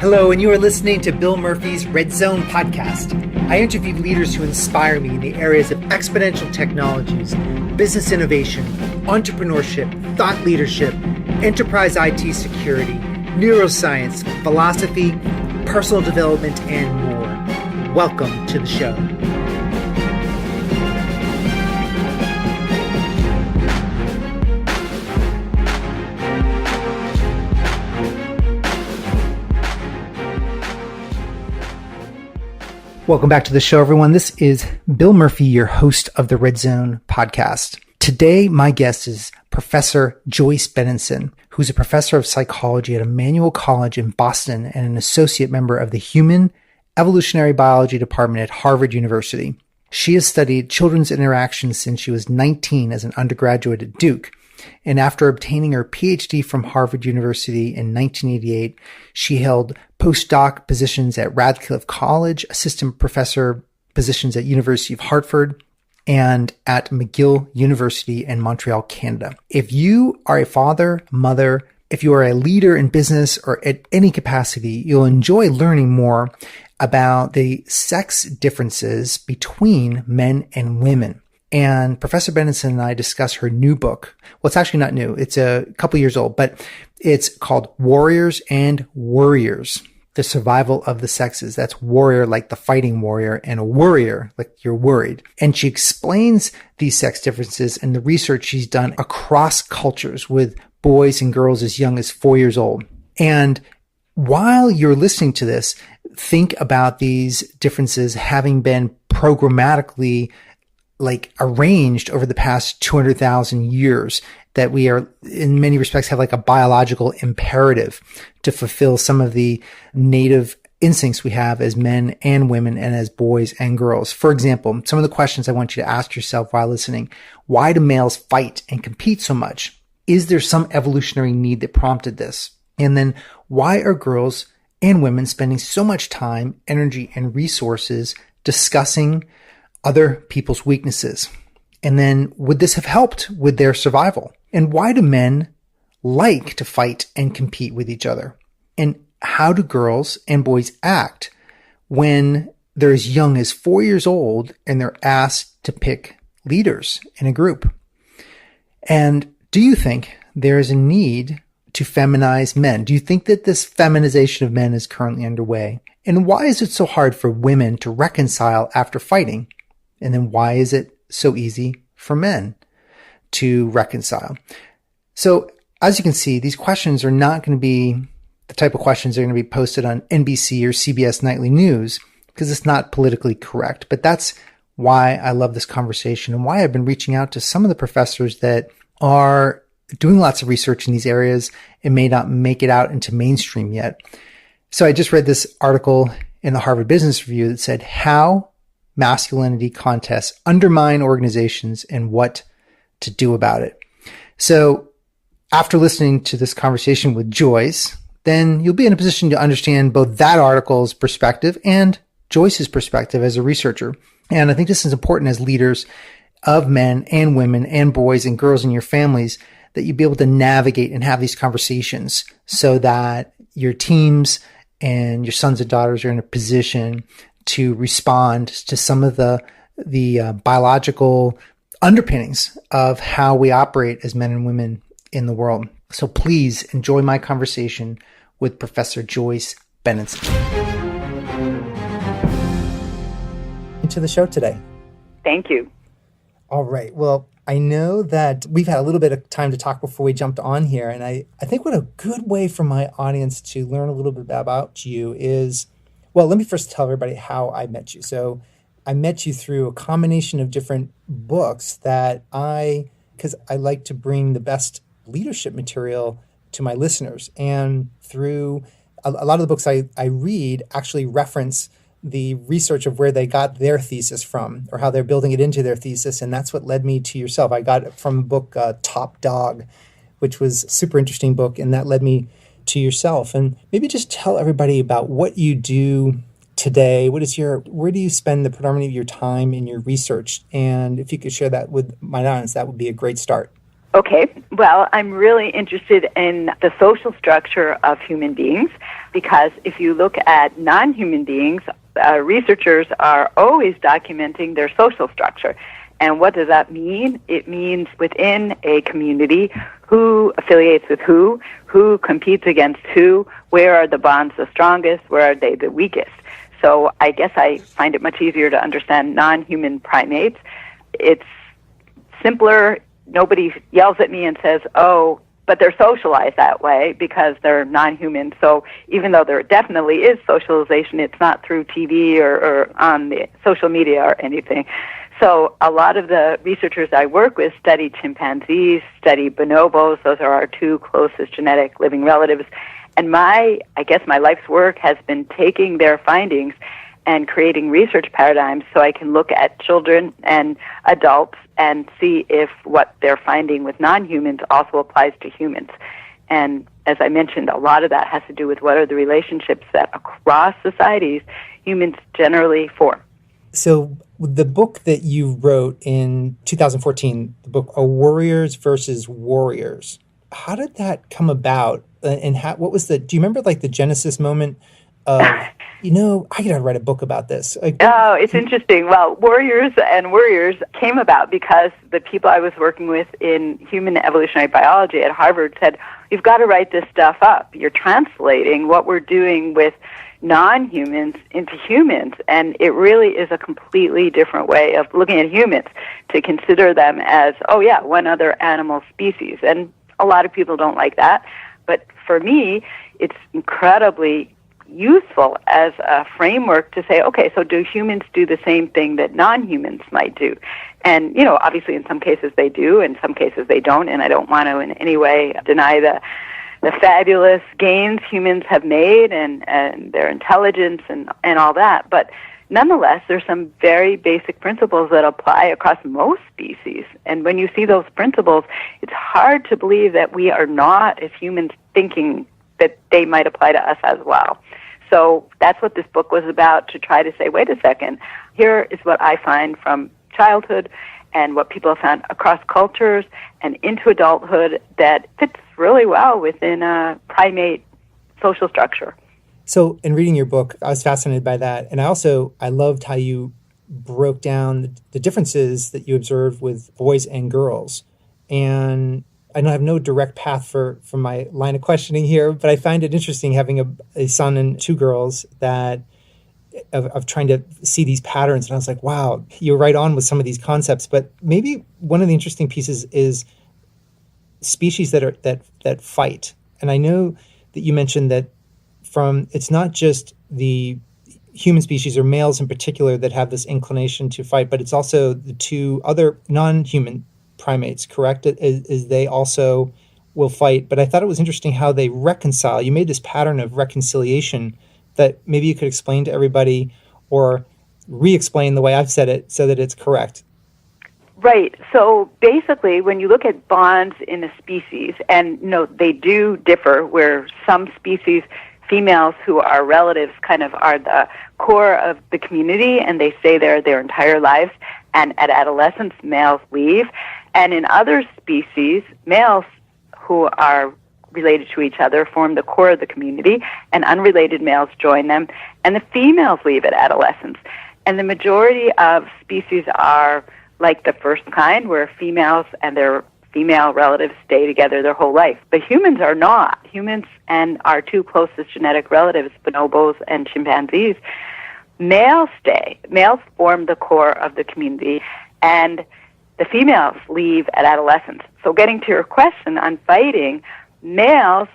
Hello, and you are listening to Bill Murphy's Red Zone podcast. I interview leaders who inspire me in the areas of exponential technologies, business innovation, entrepreneurship, thought leadership, enterprise IT security, neuroscience, philosophy, personal development, and more. Welcome to the show. Welcome back to the show, everyone. This is Bill Murphy, your host of the Red Zone podcast. Today, my guest is Professor Joyce Benenson, who's a professor of psychology at Emmanuel College in Boston and an associate member of the Human Evolutionary Biology department at Harvard University. She has studied children's interactions since she was 19 as an undergraduate at Duke. And after obtaining her PhD from Harvard University in 1988, she held postdoc positions at Radcliffe College, assistant professor positions at University of Hartford, and at McGill University in Montreal, Canada. If you are a father, mother, if you are a leader in business or at any capacity, you'll enjoy learning more about the sex differences between men and women. And Professor Benenson and I discuss her new book. Well, it's actually not new. It's a couple years old, but it's called Warriors and Worriers, the Survival of the Sexes. That's warrior like the fighting warrior, and a worrier like you're worried. And she explains these sex differences and the research she's done across cultures with boys and girls as young as 4 years old. And while you're listening to this, think about these differences having been programmatically arranged over the past 200,000 years, that we are in many respects have like a biological imperative to fulfill some of the native instincts we have as men and women and as boys and girls. For example, some of the questions I want you to ask yourself while listening: why do males fight and compete so much? Is there some evolutionary need that prompted this? And then why are girls and women spending so much time, energy, and resources discussing other people's weaknesses? And then would this have helped with their survival? And why do men like to fight and compete with each other? And how do girls and boys act when they're as young as 4 years old and they're asked to pick leaders in a group? And do you think there is a need to feminize men? Do you think that this feminization of men is currently underway? And why is it so hard for women to reconcile after fighting? And then why is it so easy for men to reconcile? So as you can see, these questions are not going to be the type of questions that are going to be posted on NBC or CBS Nightly News, because it's not politically correct. But that's why I love this conversation and why I've been reaching out to some of the professors that are doing lots of research in these areas and may not make it out into mainstream yet. So I just read this article in the Harvard Business Review that said how masculinity contests undermine organizations and what to do about it. So after listening to this conversation with Joyce, then you'll be in a position to understand both that article's perspective and Joyce's perspective as a researcher. And I think this is important as leaders of men and women and boys and girls in your families, that you be able to navigate and have these conversations so that your teams and your sons and daughters are in a position to respond to some of the biological underpinnings of how we operate as men and women in the world. So please enjoy my conversation with Professor Joyce Benenson. To the show today. Thank you. All right. Well, I know that we've had a little bit of time to talk before we jumped on here, and I think what a good way for my audience to learn a little bit about you is, well, let me first tell everybody how I met you. So I met you through a combination of different books that because I like to bring the best leadership material to my listeners. And through a lot of the books I read actually reference the research of where they got their thesis from or how they're building it into their thesis. And that's what led me to yourself. I got it from a book, Top Dog, which was a super interesting book. And that led me to yourself. And maybe just tell everybody about what you do today. Where do you spend the predominant of your time in your research? And if you could share that with my audience, that would be a great start. Okay, well, I'm really interested in the social structure of human beings because if you look at non-human beings, researchers are always documenting their social structure. And what does that mean? It means within a community, who affiliates with who competes against who, where are the bonds the strongest, where are they the weakest. So I guess I find it much easier to understand non-human primates. It's simpler. Nobody yells at me and says, oh, but they're socialized that way because they're non-human. So even though there definitely is socialization, it's not through TV or on the social media or anything. So a lot of the researchers I work with study chimpanzees, study bonobos. Those are our two closest genetic living relatives. And I guess my life's work has been taking their findings and creating research paradigms so I can look at children and adults and see if what they're finding with non-humans also applies to humans. And as I mentioned, a lot of that has to do with what are the relationships that across societies humans generally form. So the book that you wrote in 2014, the book Warriors versus Worriers, how did that come about? And what was do you remember like the genesis moment of, I gotta write a book about this? Oh, it's interesting. Well, Warriors and Worriers came about because the people I was working with in Human Evolutionary Biology at Harvard said, you've got to write this stuff up. You're translating what we're doing with non-humans into humans, and it really is a completely different way of looking at humans to consider them as, oh yeah, one other animal species. And a lot of people don't like that, but for me, it's incredibly useful as a framework to say, okay, so do humans do the same thing that non-humans might do? And, obviously in some cases they do, in some cases they don't, and I don't want to in any way deny the fabulous gains humans have made and their intelligence and all that. But nonetheless, there's some very basic principles that apply across most species. And when you see those principles, it's hard to believe that we are not, as humans, thinking that they might apply to us as well. So that's what this book was about, to try to say, wait a second, here is what I find from childhood and what people have found across cultures and into adulthood that fits really well within a primate social structure. So in reading your book, I was fascinated by that. And I loved how you broke down the differences that you observed with boys and girls. And I have no direct path for my line of questioning here, but I find it interesting having a son and two girls that of trying to see these patterns. And I was like, wow, you're right on with some of these concepts. But maybe one of the interesting pieces is species that fight. And I know that you mentioned that it's not just the human species or males in particular that have this inclination to fight, but it's also the two other non-human primates, correct? Is they also will fight. But I thought it was interesting how they reconcile. You made this pattern of reconciliation that maybe you could explain to everybody or re-explain the way I've said it so that it's correct. Right. So basically, when you look at bonds in a species, and they do differ, where some species, females who are relatives kind of are the core of the community and they stay there their entire lives, and at adolescence, males leave. And in other species, males who are related to each other form the core of the community, and unrelated males join them, and the females leave at adolescence. And the majority of species are like the first kind, where females and their female relatives stay together their whole life. But humans are not. Humans and our two closest genetic relatives, bonobos and chimpanzees, males stay. Males form the core of the community, and the females leave at adolescence. So getting to your question on fighting, males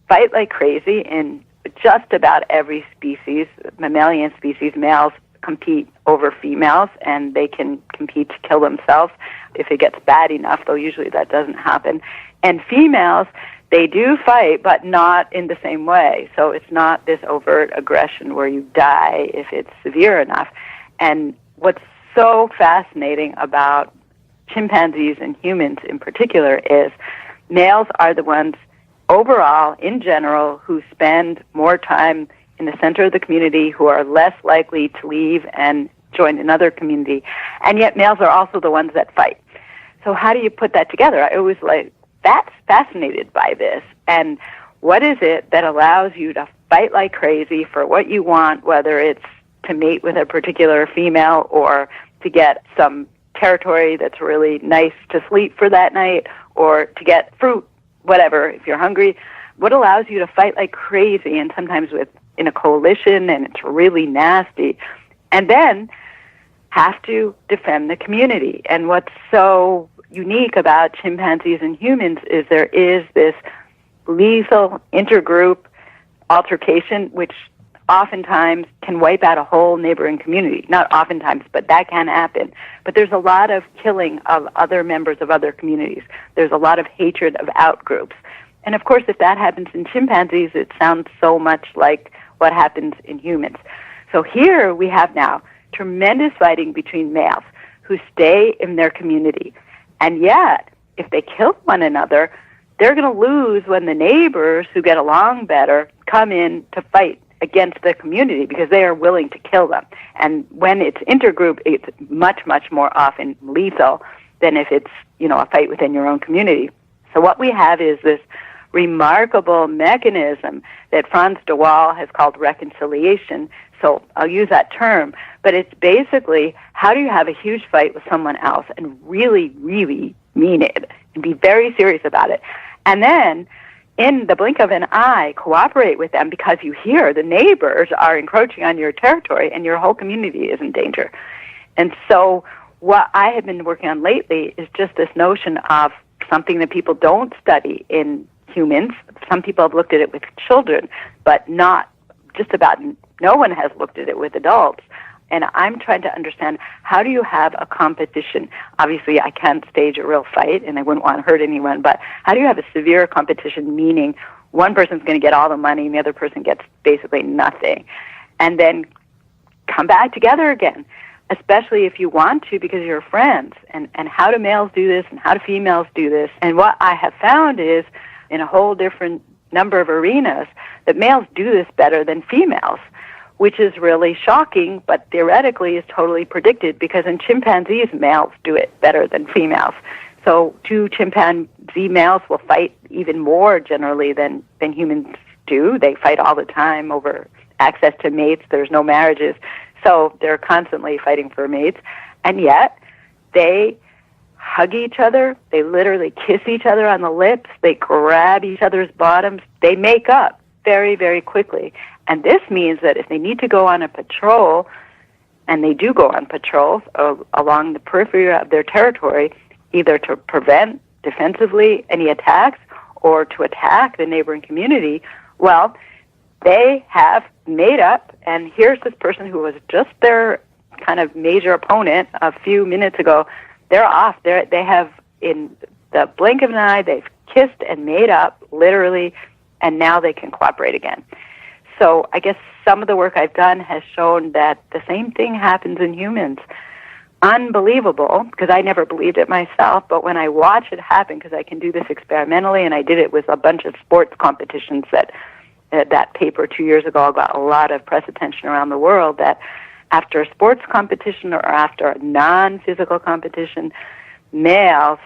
fight like crazy in just about every species. Mammalian species, males compete over females, and they can compete to kill themselves if it gets bad enough, though usually that doesn't happen. And females, they do fight, but not in the same way. So it's not this overt aggression where you die if it's severe enough. And what's so fascinating about chimpanzees and humans in particular is males are the ones overall, in general, who spend more time in the center of the community, who are less likely to leave and join another community. And yet males are also the ones that fight. So how do you put that together? I was that's fascinated by this. And what is it that allows you to fight like crazy for what you want, whether it's to mate with a particular female or to get some territory that's really nice to sleep for that night, or to get fruit, whatever, if you're hungry? What allows you to fight like crazy, and sometimes in a coalition, and it's really nasty, and then have to defend the community? And what's so unique about chimpanzees and humans is there is this lethal intergroup altercation, which oftentimes can wipe out a whole neighboring community. Not oftentimes, but that can happen. But there's a lot of killing of other members of other communities. There's a lot of hatred of outgroups. And of course, if that happens in chimpanzees, it sounds so much like what happens in humans. So here we have now tremendous fighting between males who stay in their community. And yet, if they kill one another, they're going to lose when the neighbors who get along better come in to fight against the community because they are willing to kill them. And when it's intergroup, it's much, much more often lethal than if it's, a fight within your own community. So what we have is this remarkable mechanism that Franz de Waal has called reconciliation. So I'll use that term, but it's basically, how do you have a huge fight with someone else and really, really mean it and be very serious about it? And then, in the blink of an eye, cooperate with them because you hear the neighbors are encroaching on your territory and your whole community is in danger. And so what I have been working on lately is just this notion of something that people don't study in humans. Some people have looked at it with children, but not just about no one has looked at it with adults. And I'm trying to understand, how do you have a competition? Obviously, I can't stage a real fight, and I wouldn't want to hurt anyone, but how do you have a severe competition, meaning one person's going to get all the money and the other person gets basically nothing, and then come back together again, especially if you want to because you're friends? And how do males do this, and how do females do this? And what I have found is, in a whole different number of arenas, that males do this better than females, which is really shocking, but theoretically is totally predicted, because in chimpanzees, males do it better than females. So two chimpanzee males will fight even more generally than humans do. They fight all the time over access to mates. There's no marriages, so they're constantly fighting for mates. And yet, they hug each other. They literally kiss each other on the lips. They grab each other's bottoms. They make up very, very quickly. And this means that if they need to go on a patrol, and they do go on patrols along the periphery of their territory, either to prevent defensively any attacks or to attack the neighboring community, well, they have made up, and here's this person who was just their kind of major opponent a few minutes ago. They're off. They have, in the blink of an eye, they've kissed and made up, literally, and now they can cooperate again. So I guess some of the work I've done has shown that the same thing happens in humans. Unbelievable, because I never believed it myself, but when I watch it happen, because I can do this experimentally, and I did it with a bunch of sports competitions that paper 2 years ago got a lot of press attention around the world, that after a sports competition or after a non-physical competition, males,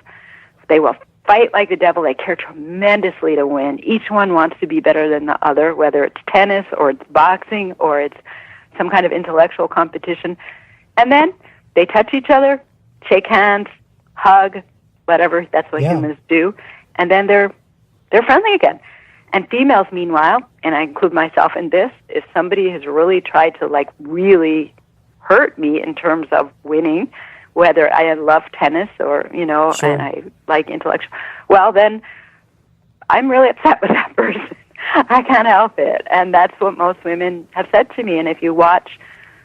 they will fight like the devil. They care tremendously to win. Each one wants to be better than the other, whether it's tennis or it's boxing or it's some kind of intellectual competition. And then they touch each other, shake hands, hug, whatever. That's what humans do. And then they're friendly again. And females, meanwhile, and I include myself in this, if somebody has really tried to really hurt me in terms of winning, whether I love tennis or, Sure. and I like intellectual, well, then I'm really upset with that person. I can't help it. And that's what most women have said to me. And if you watch,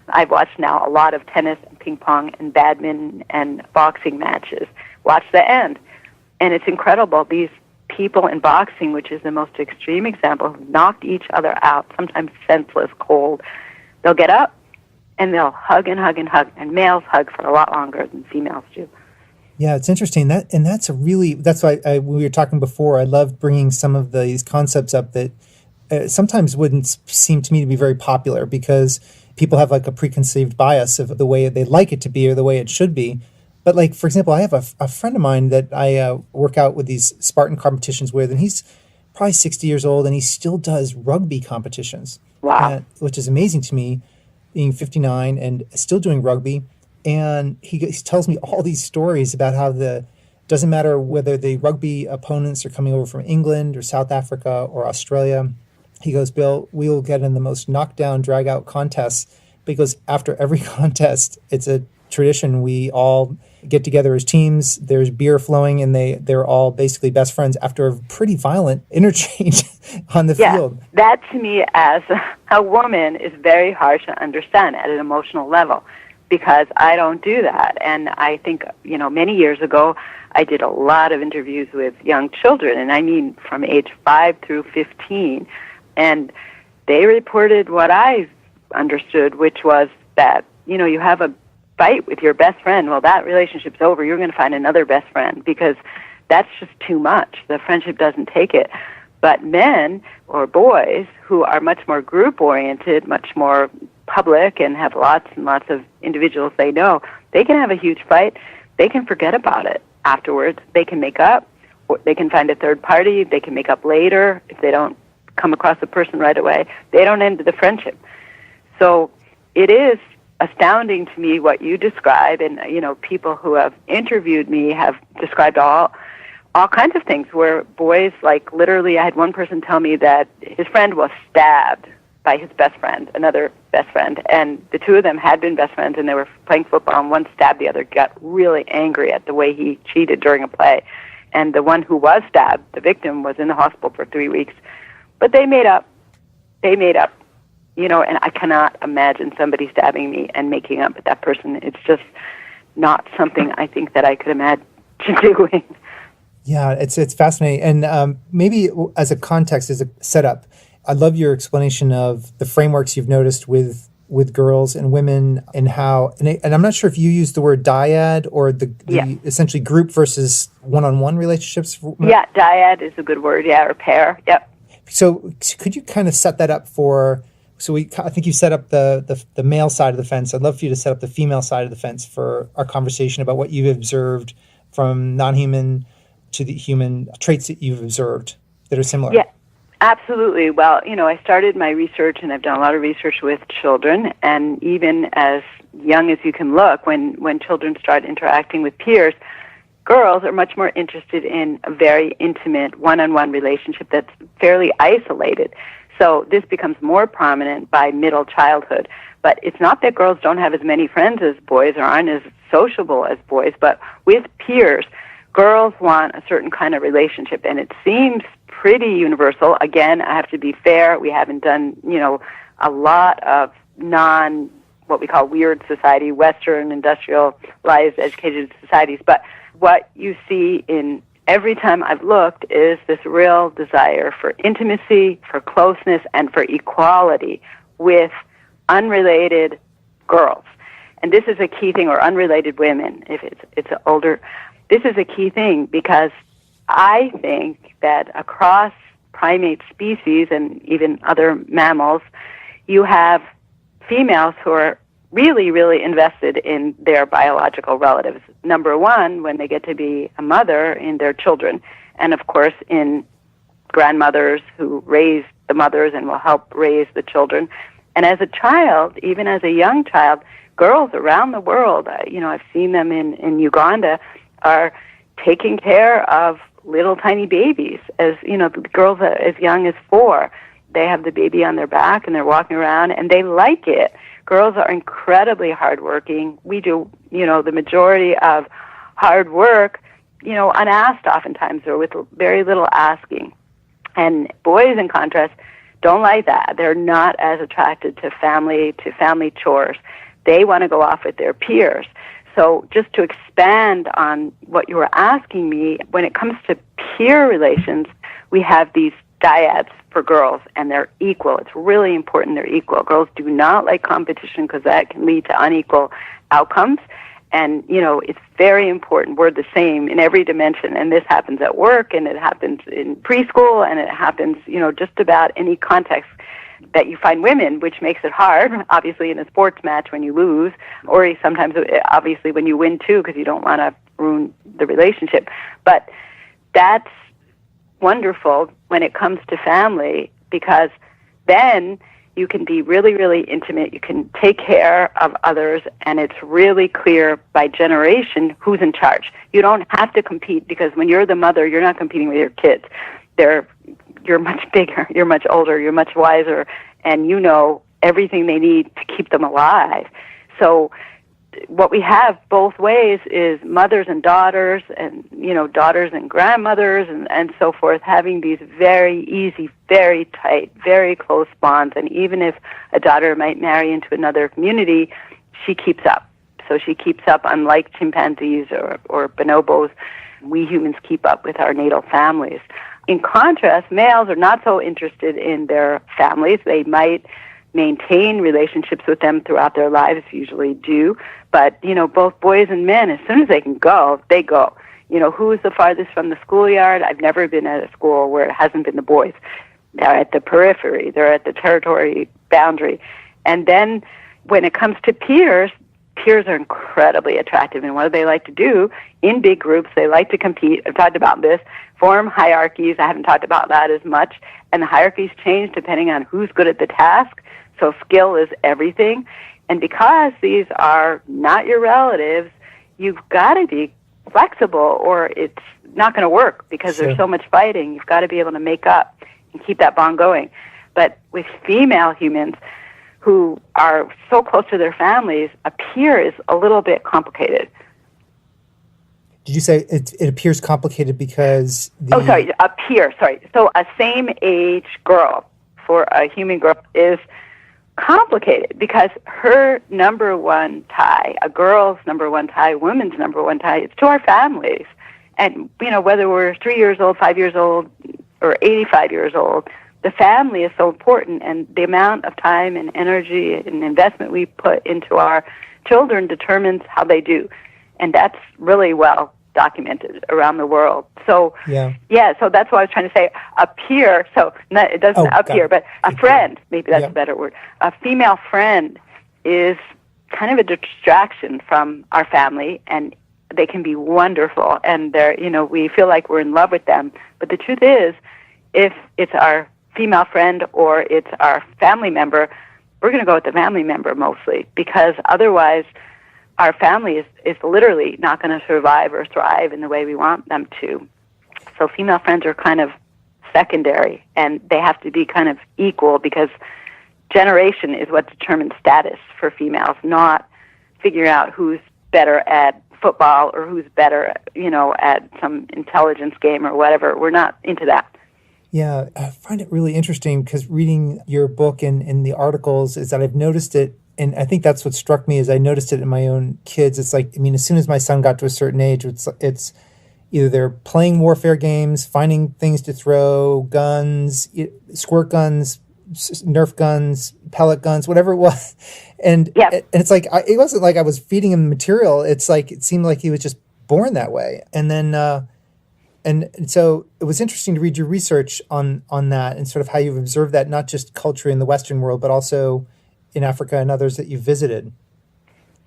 I've watched now a lot of tennis and ping pong and badminton and boxing matches. Watch the end. And it's incredible. These people in boxing, which is the most extreme example, who knocked each other out, sometimes senseless, cold, they'll get up and they'll hug and hug and hug. And males hug for a lot longer than females do. Yeah, it's interesting. That's why we were talking before. I love bringing some of these concepts up that sometimes wouldn't seem to me to be very popular, because people have a preconceived bias of the way they like it to be or the way it should be. But like, for example, I have a friend of mine that I work out with these Spartan competitions with, and he's probably 60 years old, and he still does rugby competitions. Wow. Which is amazing to me, being 59 and still doing rugby. And he tells me all these stories about how doesn't matter whether the rugby opponents are coming over from England or South Africa or Australia. He goes, Bill, we will get in the most knockdown, drag-out contests, because after every contest, it's a tradition. We all get together as teams. There's beer flowing, and they're all basically best friends after a pretty violent interchange on the field. That to me, as a woman, is very hard to understand at an emotional level, because I don't do that. And I think, many years ago, I did a lot of interviews with young children, and I mean from age 5 through 15, and they reported what I understood, which was that, you have a fight with your best friend, well, that relationship's over. You're going to find another best friend, because that's just too much. The friendship doesn't take it. But men or boys who are much more group-oriented, much more public, and have lots and lots of individuals they know, they can have a huge fight. They can forget about it afterwards. They can make up, or they can find a third party. They can make up later if they don't come across the person right away. They don't end the friendship. So it is astounding to me what you describe, and people who have interviewed me have described all kinds of things where boys, like literally, I had one person tell me that his friend was stabbed by his best friend, another best friend, and the two of them had been best friends, and they were playing football, and one stabbed the other, got really angry at the way he cheated during a play, and the one who was stabbed, the victim, was in the hospital for 3 weeks, but they made up, and I cannot imagine somebody stabbing me and making up with that person. It's just not something I think that I could imagine doing. Yeah, it's fascinating. And maybe as a context, as a setup, I love your explanation of the frameworks you've noticed with girls and women, and how, and I'm not sure if you use the word dyad or the essentially group versus one-on-one relationships. Yeah, dyad is a good word, or pair, yep. So could you kind of set that up I think you set up the male side of the fence. I'd love for you to set up the female side of the fence for our conversation about what you've observed from non-human to the human traits that you've observed that are similar. Yeah, absolutely. Well, I started my research, and I've done a lot of research with children, and even as young as you can look, when children start interacting with peers, girls are much more interested in a very intimate one-on-one relationship that's fairly isolated. So this becomes more prominent by middle childhood. But it's not that girls don't have as many friends as boys or aren't as sociable as boys, but with peers, girls want a certain kind of relationship, and it seems pretty universal. Again, I have to be fair. We haven't done, a lot of what we call weird society, Western, industrialized, educated societies. But what you see in every time I've looked is this real desire for intimacy, for closeness, and for equality with unrelated girls. And this is a key thing, or unrelated women, if it's older. This is a key thing, because I think that across primate species and even other mammals, you have females who are really, really invested in their biological relatives. Number one, when they get to be a mother, in their children, and of course in grandmothers who raise the mothers and will help raise the children. And as a child, even as a young child, girls around the world, I've seen them in Uganda, are taking care of little tiny babies. As the girls are as young as 4, they have the baby on their back and they're walking around, and they like it. Girls are incredibly hardworking. We do, the majority of hard work, unasked oftentimes, or with very little asking. And boys, in contrast, don't like that. They're not as attracted to family chores. They want to go off with their peers. So just to expand on what you were asking me, when it comes to peer relations, we have these dyads for girls, and they're equal. It's really important they're equal. Girls do not like competition because that can lead to unequal outcomes. And, it's very important. We're the same in every dimension. And this happens at work, and it happens in preschool, and it happens, just about any context that you find women, which makes it hard, obviously, in a sports match when you lose, or sometimes, obviously, when you win, too, because you don't want to ruin the relationship. But that's wonderful when it comes to family, because then you can be really, really intimate. You can take care of others, and it's really clear by generation who's in charge. You don't have to compete, because when you're the mother, you're not competing with your kids. You're much bigger, you're much older, you're much wiser, and you know everything they need to keep them alive. So what we have both ways is mothers and daughters, and daughters and grandmothers, and so forth, having these very easy, very tight, very close bonds. And even if a daughter might marry into another community, she keeps up. So she keeps up, unlike chimpanzees or bonobos. We humans keep up with our natal families. In contrast, males are not so interested in their families. They might maintain relationships with them throughout their lives, usually do. But, both boys and men, as soon as they can go, they go. Who's the farthest from the schoolyard? I've never been at a school where it hasn't been the boys. They're at the periphery. They're at the territory boundary. And then when it comes to peers are incredibly attractive. And what do they like to do? In big groups, they like to compete. I've talked about this. Form hierarchies. I haven't talked about that as much. And the hierarchies change depending on who's good at the task. So skill is everything. And because these are not your relatives, you've got to be flexible, or it's not going to work, because there's so much fighting. You've got to be able to make up and keep that bond going. But with female humans who are so close to their families, a peer is a little bit complicated. Did you say it appears complicated because a peer, So a same-age girl for a human girl is complicated, because her number one tie, a girl's number one tie, women's number one tie, it's to our families. And, whether we're 3 years old, 5 years old, or 85 years old, the family is so important, and the amount of time and energy and investment we put into our children determines how they do. And that's really well documented around the world. So, so that's what I was trying to say. A peer, so not, it doesn't appear, but a friend, maybe that's a better word. A female friend is kind of a distraction from our family, and they can be wonderful, and they're, we feel like we're in love with them. But the truth is, if it's our female friend or it's our family member, we're going to go with the family member mostly, because otherwise our family is literally not going to survive or thrive in the way we want them to. So female friends are kind of secondary, and they have to be kind of equal, because generation is what determines status for females, not figuring out who's better at football or who's better, at some intelligence game or whatever. We're not into that. Yeah, I find it really interesting, because reading your book and the articles is that I've noticed it, and I think that's what struck me, is I noticed it in my own kids. It's like, as soon as my son got to a certain age, it's either they're playing warfare games, finding things to throw, guns, squirt guns, Nerf guns, pellet guns, whatever it was. And it's like, it wasn't like I was feeding him material. It's like, it seemed like he was just born that way. And then, and so it was interesting to read your research on that, and sort of how you've observed that, not just culturally in the Western world, but also in Africa and others that you've visited.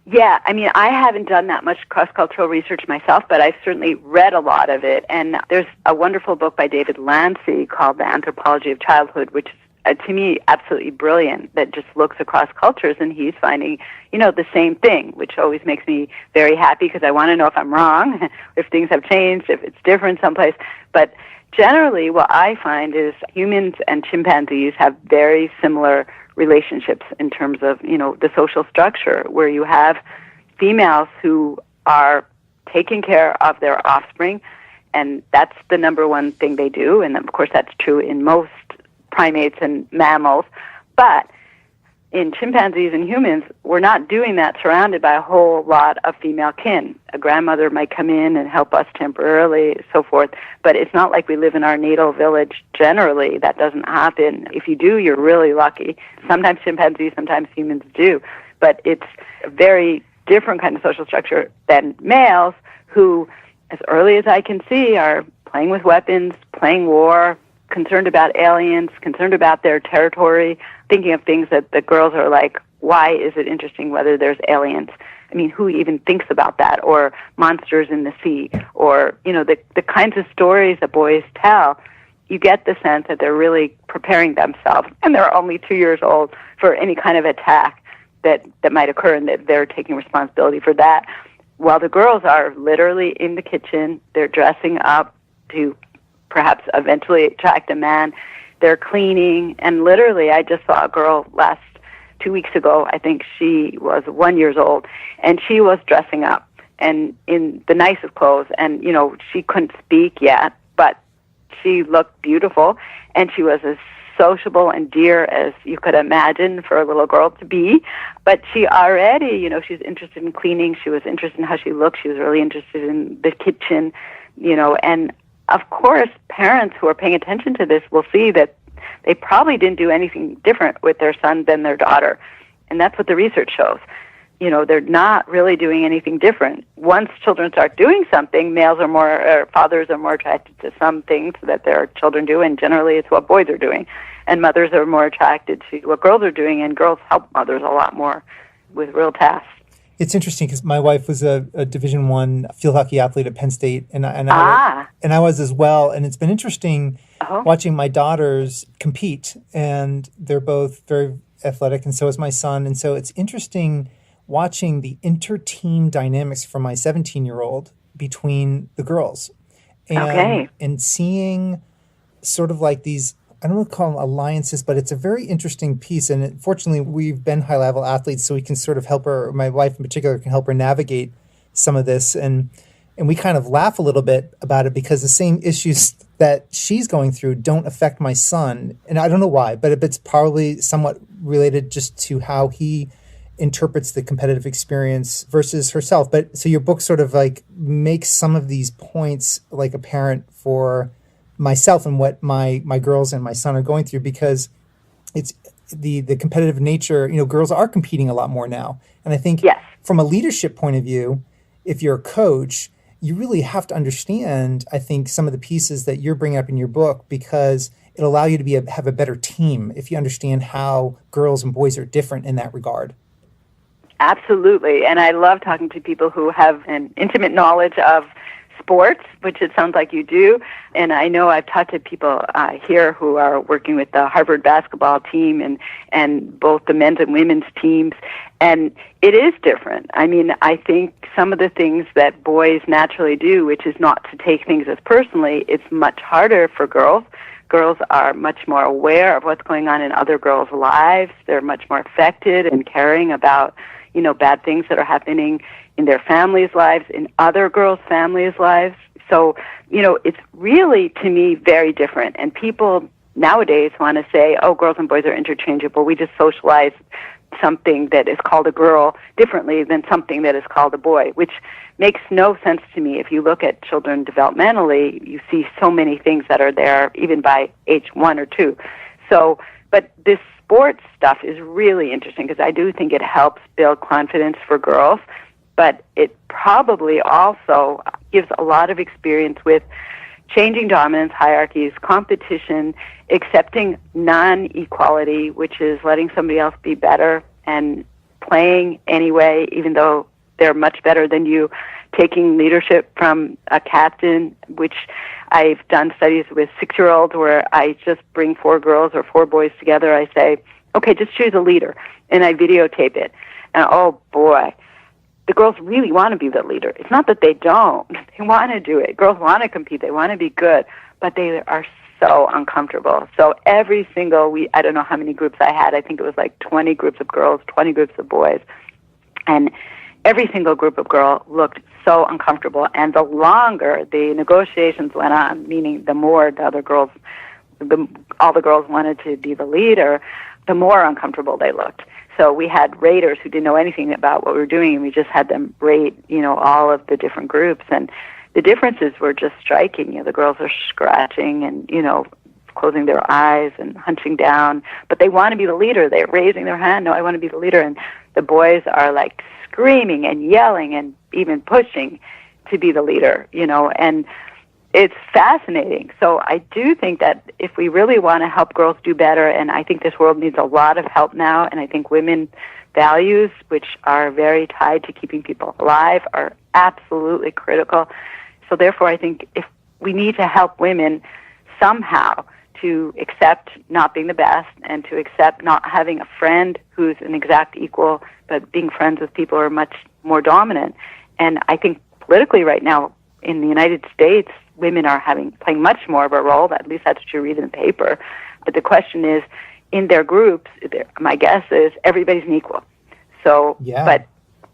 Yeah, I haven't done that much cross-cultural research myself, but I've certainly read a lot of it. And there's a wonderful book by David Lancy called The Anthropology of Childhood, which is, to me, absolutely brilliant, that just looks across cultures, and he's finding, the same thing, which always makes me very happy, because I want to know if I'm wrong, if things have changed, if it's different someplace. But generally, what I find is humans and chimpanzees have very similar relationships in terms of, the social structure, where you have females who are taking care of their offspring, and that's the number one thing they do. And of course, that's true in most primates and mammals. But in chimpanzees and humans, we're not doing that surrounded by a whole lot of female kin. A grandmother might come in and help us temporarily, so forth, but it's not like we live in our natal village generally. That doesn't happen. If you do, you're really lucky. Sometimes chimpanzees, sometimes humans do, but it's very different kind of social structure than males who, as early as I can see, are playing with weapons, playing war, concerned about aliens, concerned about their territory, thinking of things that the girls are like, why is it interesting whether there's aliens? I mean, who even thinks about that? Or monsters in the sea? Or, the kinds of stories that boys tell, you get the sense that they're really preparing themselves, and they're only 2 years old, for any kind of attack that might occur, and that they're taking responsibility for that. While the girls are literally in the kitchen, they're dressing up to perhaps eventually attract a man. They're cleaning, and literally I just saw a girl 2 weeks ago, I think she was 1 year old, and she was dressing up and in the nicest clothes, and, she couldn't speak yet, but she looked beautiful, and she was as sociable and dear as you could imagine for a little girl to be. But she already, she's interested in cleaning, she was interested in how she looked, she was really interested in the kitchen, and of course, parents who are paying attention to this will see that they probably didn't do anything different with their son than their daughter. And that's what the research shows. They're not really doing anything different. Once children start doing something, fathers are more attracted to some things that their children do, and generally it's what boys are doing. And mothers are more attracted to what girls are doing, and girls help mothers a lot more with real tasks. It's interesting because my wife was a Division I field hockey athlete at Penn State, and I was as well. And it's been interesting watching my daughters compete, and they're both very athletic, and so is my son. And so it's interesting watching the inter-team dynamics for my 17-year-old between the girls, and seeing sort of like these, I don't want to call them alliances, but it's a very interesting piece. And fortunately, we've been high-level athletes, so we can sort of help her, my wife in particular, can help her navigate some of this. And we kind of laugh a little bit about it because the same issues that she's going through don't affect my son. And I don't know why, but it's probably somewhat related just to how he interprets the competitive experience versus herself. But so your book sort of like makes some of these points like apparent for myself and what my girls and my son are going through, because it's the competitive nature. Girls are competing a lot more now. And I think from a leadership point of view, if you're a coach, you really have to understand, I think, some of the pieces that you're bringing up in your book, because it'll allow you to have a better team if you understand how girls and boys are different in that regard. Absolutely. And I love talking to people who have an intimate knowledge of sports, which it sounds like you do. And I know I've talked to people here who are working with the Harvard basketball team and both the men's and women's teams. And it is different. I mean, I think some of the things that boys naturally do, which is not to take things as personally, it's much harder for girls. Girls are much more aware of what's going on in other girls' lives. They're much more affected and caring about, bad things that are happening in their families' lives, in other girls' families' lives. So, it's really, to me, very different. And people nowadays want to say, oh, girls and boys are interchangeable. We just socialize something that is called a girl differently than something that is called a boy, which makes no sense to me. If you look at children developmentally, you see so many things that are there, even by age 1 or 2. So, but this sports stuff is really interesting because I do think it helps build confidence for girls, but it probably also gives a lot of experience with changing dominance, hierarchies, competition, accepting non-equality, which is letting somebody else be better and playing anyway, even though they're much better than you, taking leadership from a captain, which I've done studies with 6-year-olds where I just bring 4 girls or 4 boys together. I say, okay, just choose a leader, and I videotape it. And oh boy, the girls really want to be the leader. It's not that they don't. They want to do it. Girls want to compete. They want to be good, but they are so uncomfortable. So every single week, I don't know how many groups I had. I think it was like 20 groups of girls, 20 groups of boys. And every single group of girls looked so uncomfortable. And the longer the negotiations went on, meaning the more the other girls, all the girls wanted to be the leader, the more uncomfortable they looked. So we had raters who didn't know anything about what we were doing, and we just had them rate, all of the different groups. And the differences were just striking. The girls are scratching and, closing their eyes and hunching down. But they want to be the leader. They're raising their hand. No, I want to be the leader. And the boys are like screaming and yelling and even pushing to be the leader, and it's fascinating. So I do think that if we really want to help girls do better, and I think this world needs a lot of help now, and I think women values, which are very tied to keeping people alive, are absolutely critical. So therefore, I think if we need to help women somehow to accept not being the best and to accept not having a friend who's an exact equal, but being friends with people who are much more dominant. And I think politically right now in the United States, women are playing much more of a role. At least that's what you read in the paper. But the question is, in their groups, my guess is everybody's an equal. So, yeah.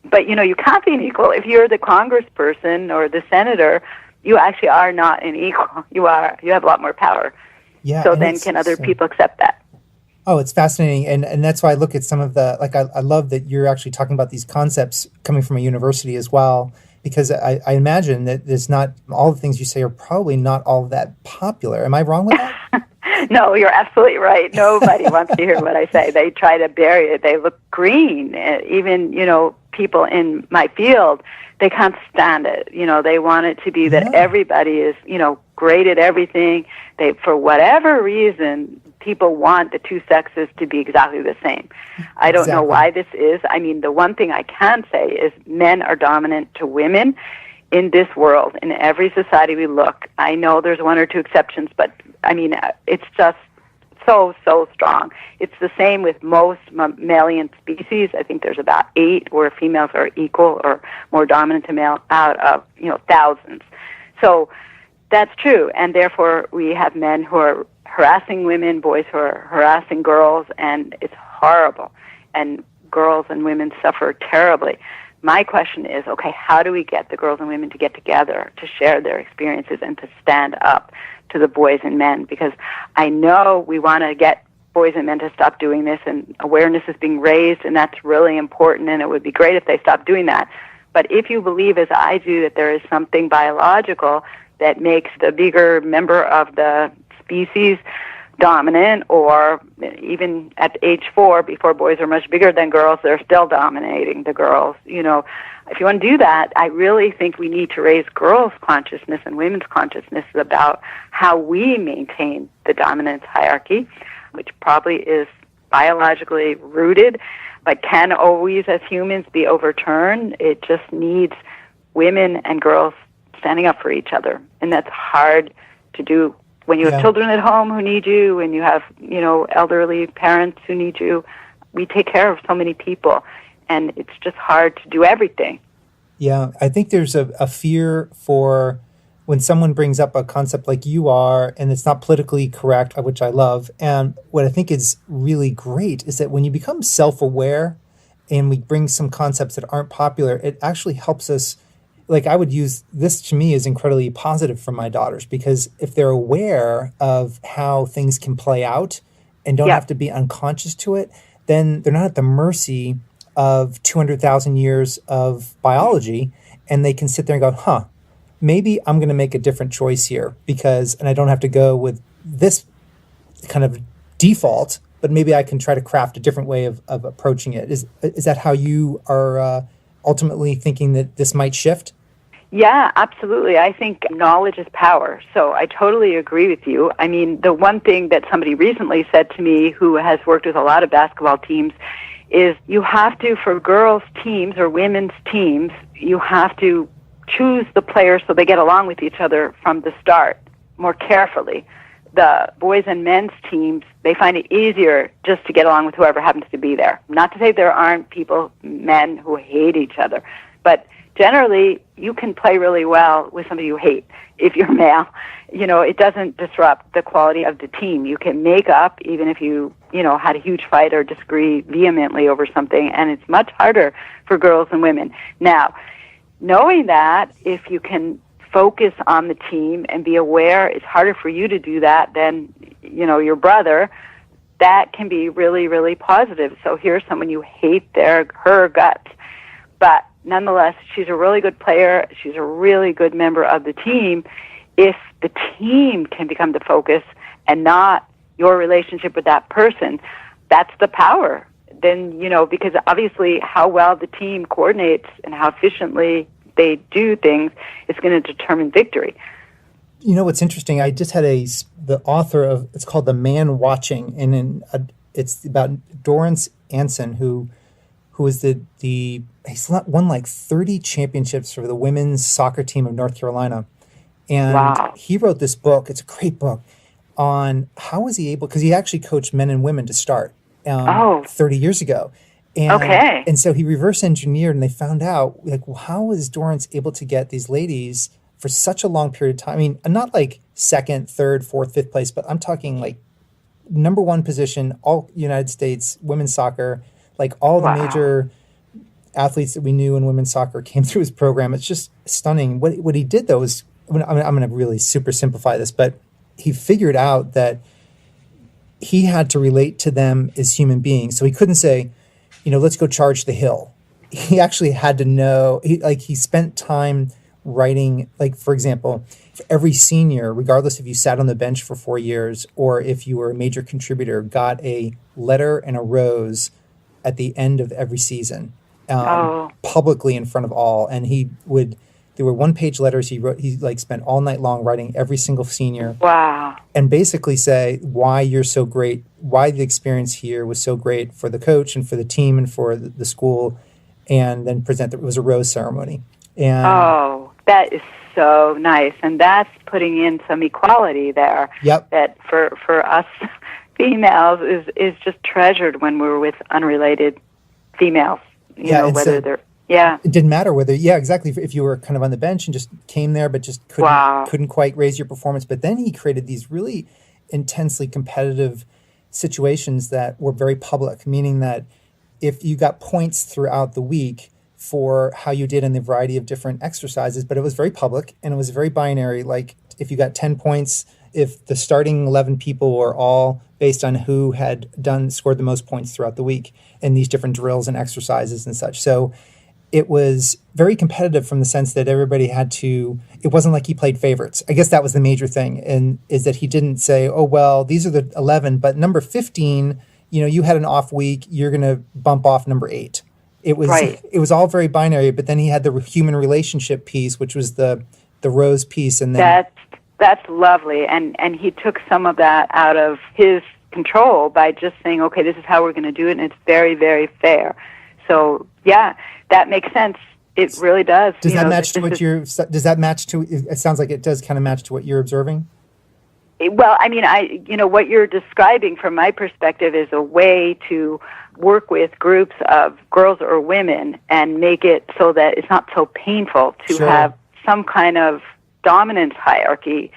But you can't be an equal. If you're the congressperson or the senator, you actually are not an equal. You have a lot more power. Yeah. So then can other people accept that? Oh, it's fascinating. And that's why I look at some of the, I love that you're actually talking about these concepts coming from a university as well, because I imagine that there's not, all the things you say are probably not all that popular. Am I wrong with that? No, you're absolutely right. Nobody wants to hear what I say. They try to bury it. They look green. Even, people in my field, they can't stand it. They want it to be that everybody is, great at everything. For whatever reason, people want the two sexes to be exactly the same. I don't know why this is. I mean, the one thing I can say is men are dominant to women in this world. In every society we look, I know there's one or two exceptions, but I mean, it's just so strong. It's the same with most mammalian species. I think there's about 8 where females are equal or more dominant to male out of, thousands. So that's true. And therefore we have men who are harassing women, boys who are harassing girls, and it's horrible. And girls and women suffer terribly. My question is, okay, how do we get the girls and women to get together, to share their experiences, and to stand up to the boys and men? Because I know we want to get boys and men to stop doing this, and awareness is being raised, and that's really important, and it would be great if they stopped doing that. But if you believe, as I do, that there is something biological that makes the bigger member of the species dominant, or even at age 4, before boys are much bigger than girls, they're still dominating the girls. If you want to do that, I really think we need to raise girls' consciousness and women's consciousness about how we maintain the dominance hierarchy, which probably is biologically rooted, but can always, as humans, be overturned. It just needs women and girls standing up for each other, and that's hard to do when you have children at home who need you, when you have, elderly parents who need you. We take care of so many people, and it's just hard to do everything. Yeah, I think there's a fear for when someone brings up a concept like you are, and it's not politically correct, which I love. And what I think is really great is that when you become self-aware and we bring some concepts that aren't popular, it actually helps us. Like, I would use this, to me, is incredibly positive for my daughters, because if they're aware of how things can play out and don't have to be unconscious to it, then they're not at the mercy of 200,000 years of biology, and they can sit there and go, maybe I'm going to make a different choice here, and I don't have to go with this kind of default, but maybe I can try to craft a different way of approaching it. Is that how you are ultimately thinking that this might shift? Yeah, absolutely. I think knowledge is power. So I totally agree with you. I mean, the one thing that somebody recently said to me who has worked with a lot of basketball teams is you have to, for girls' teams or women's teams, you have to choose the players so they get along with each other from the start more carefully. The boys and men's teams, they find it easier just to get along with whoever happens to be there. Not to say there aren't men who hate each other, but generally you can play really well with somebody you hate if you're male. It doesn't disrupt the quality of the team. You can make up even if you had a huge fight or disagree vehemently over something, and it's much harder for girls and women. Now, knowing that, if you can focus on the team and be aware it's harder for you to do that than, your brother, that can be really, really positive. So here's someone you hate her guts, but nonetheless, she's a really good player. She's a really good member of the team. If the team can become the focus and not your relationship with that person, that's the power then, because obviously how well the team coordinates and how efficiently they do things is going to determine victory. What's interesting, I just had the author of, it's called The Man Watching, and it's about Dorrance Anson, who is he's won like 30 championships for the women's soccer team of North Carolina. And wow. He wrote this book, it's a great book, on how was he able, because he actually coached men and women to start 30 years ago. And so he reverse engineered, and they found out, like, well, how was Dorrance able to get these ladies for such a long period of time? I mean, not like second, third, fourth, fifth place, but I'm talking like number one position, all United States women's soccer, like all the major athletes that we knew in women's soccer came through his program. It's just stunning. What he did, though, is, I'm going to really super simplify this, but he figured out that he had to relate to them as human beings. So he couldn't say, let's go charge the hill. He actually had to know, he spent time writing, like, for example, for every senior, regardless if you sat on the bench for 4 years or if you were a major contributor, got a letter and a rose at the end of every season, publicly in front of all. And there were one-page letters he wrote. He spent all night long writing every single senior. Wow. And basically say why you're so great, why the experience here was so great for the coach and for the team and for the school, and then it was a rose ceremony. And that is so nice. And that's putting in some equality there. Yep. That for us females is just treasured when we're with unrelated females. Whether they're... Yeah. It didn't matter whether, exactly, if you were kind of on the bench and just came there but just couldn't quite raise your performance. But then he created these really intensely competitive situations that were very public, meaning that if you got points throughout the week for how you did in the variety of different exercises, but it was very public and it was very binary. Like if you got 10 points, if the starting 11 people were all based on who had scored the most points throughout the week in these different drills and exercises and such. So it was very competitive from the sense that everybody it wasn't like he played favorites. I guess that was the major thing, and is that he didn't say, oh, well, these are the 11, but number 15, you had an off week, you're going to bump off number 8. It was all very binary, but then he had the human relationship piece, which was the rose piece. And then that's lovely. And he took some of that out of his control by just saying, okay, this is how we're going to do it, and it's very, very fair. So, that makes sense. It really does. Does that match to what it sounds like it does kind of match to what you're observing? Well, I mean, what you're describing from my perspective is a way to work with groups of girls or women and make it so that it's not so painful to have some kind of dominance hierarchy.